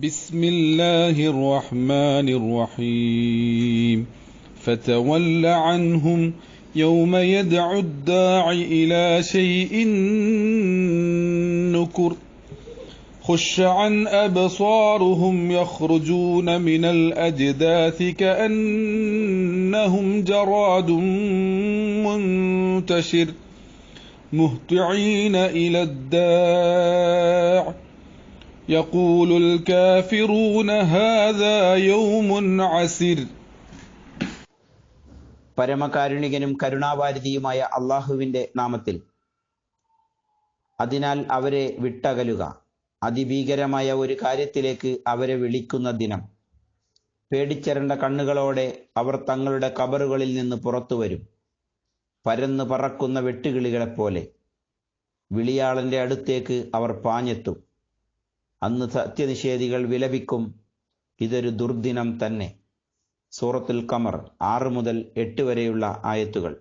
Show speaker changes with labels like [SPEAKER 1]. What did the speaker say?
[SPEAKER 1] بسم الله الرحمن الرحيم فتول عنهم يوم يدعو الداع إلى شيء نكر خش عن أبصارهم يخرجون من الأجداث كأنهم جراد منتشر مهطعين إلى الداع يقول الكافرون هذا يوم عسر.
[SPEAKER 2] പരമകാരുണികനും കരുണാവാരിധിയുമായ അള്ളാഹുവിൻ്റെ നാമത്തിൽ. അതിനാൽ അവരെ വിട്ടകലുക. അതിഭീകരമായ ഒരു കാര്യത്തിലേക്ക് അവരെ വിളിക്കുന്ന ദിനം. പേടിച്ചരണ്ട കണ്ണുകളോടെ അവർ തങ്ങളുടെ ഖബറുകളിൽ നിന്ന് പുറത്തു വരും, പരന്നു പറക്കുന്ന വെട്ടുകിളികളെപ്പോലെ. വിളിയാളന്റെ അടുത്തേക്ക് അവർ പാഞ്ഞെത്തും. അന്ന് സത്യനിഷേധികൾ വിലപിക്കും, ഇതൊരു ദുർദിനം തന്നെ. സൂറത്തുൽ ഖമർ 6 മുതൽ 8 വരെയുള്ള ആയത്തുകൾ.